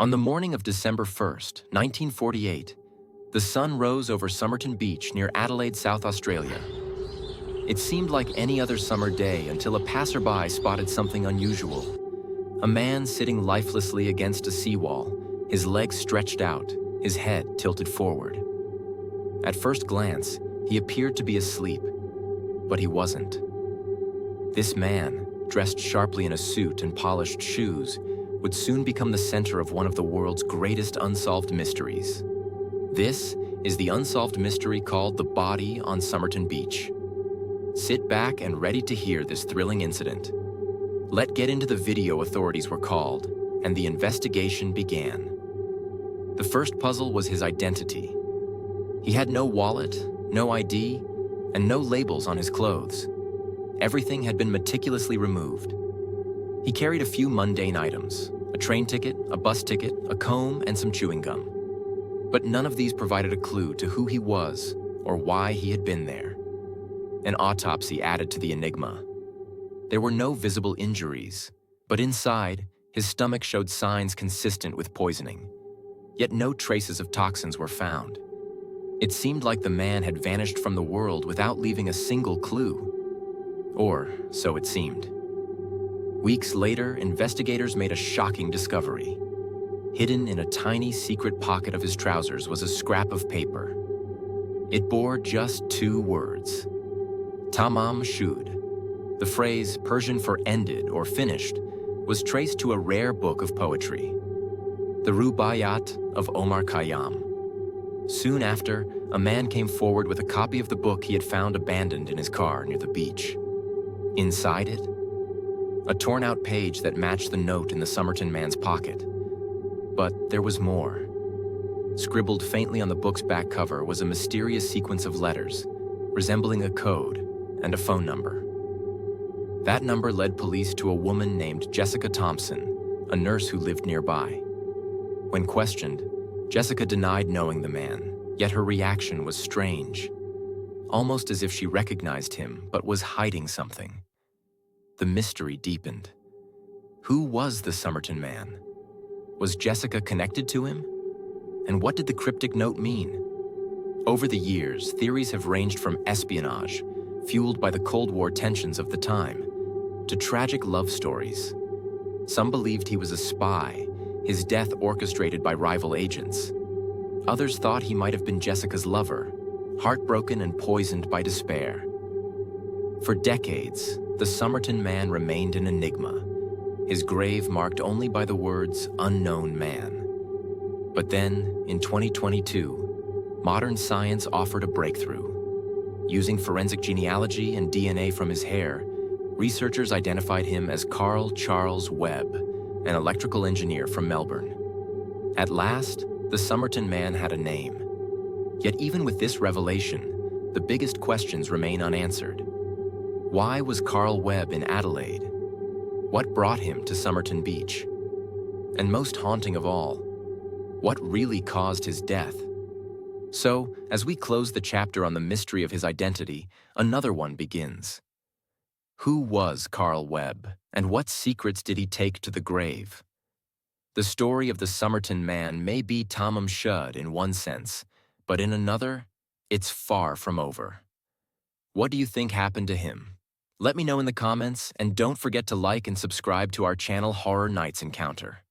On the morning of December 1st, 1948, the sun rose over Somerton Beach near Adelaide, South Australia. It seemed like any other summer day until a passerby spotted something unusual. A man sitting lifelessly against a seawall, his legs stretched out, his head tilted forward. At first glance, he appeared to be asleep, but he wasn't. This man, dressed sharply in a suit and polished shoes, would soon become the center of one of the world's greatest unsolved mysteries. This is the unsolved mystery called the body on Somerton Beach. Sit back and ready to hear this thrilling incident. Let's get into the video authorities were called, and the investigation began. The first puzzle was his identity. He had no wallet, no ID, and no labels on his clothes. Everything had been meticulously removed. He carried a few mundane items, a train ticket, a bus ticket, a comb, and some chewing gum. But none of these provided a clue to who he was or why he had been there. An autopsy added to the enigma. There were no visible injuries, but inside, his stomach showed signs consistent with poisoning. Yet no traces of toxins were found. It seemed like the man had vanished from the world without leaving a single clue. Or so it seemed. Weeks later, investigators made a shocking discovery. Hidden in a tiny secret pocket of his trousers was a scrap of paper. It bore just 2 words. Tamam shud. The phrase, Persian for ended or finished, was traced to a rare book of poetry, the Rubaiyat of Omar Khayyam. Soon after, a man came forward with a copy of the book he had found abandoned in his car near the beach. Inside it, a torn-out page that matched the note in the Somerton Man's pocket. But there was more. Scribbled faintly on the book's back cover was a mysterious sequence of letters, resembling a code and a phone number. That number led police to a woman named Jessica Thompson, a nurse who lived nearby. When questioned, Jessica denied knowing the man, yet her reaction was strange, almost as if she recognized him but was hiding something. The mystery deepened. Who was the Somerton Man? Was Jessica connected to him? And what did the cryptic note mean? Over the years, theories have ranged from espionage, fueled by the Cold War tensions of the time, to tragic love stories. Some believed he was a spy, his death orchestrated by rival agents. Others thought he might have been Jessica's lover, heartbroken and poisoned by despair. For decades, the Somerton Man remained an enigma, his grave marked only by the words, unknown man. But then, in 2022, modern science offered a breakthrough. Using forensic genealogy and DNA from his hair, researchers identified him as Carl Charles Webb, an electrical engineer from Melbourne. At last, the Somerton Man had a name. Yet even with this revelation, the biggest questions remain unanswered. Why was Carl Webb in Adelaide? What brought him to Somerton Beach? And most haunting of all, what really caused his death? So, as we close the chapter on the mystery of his identity, another one begins. Who was Carl Webb, and what secrets did he take to the grave? The story of the Somerton Man may be tamam shud in one sense, but in another, it's far from over. What do you think happened to him? Let me know in the comments, and don't forget to like and subscribe to our channel Horror Nights Encounter.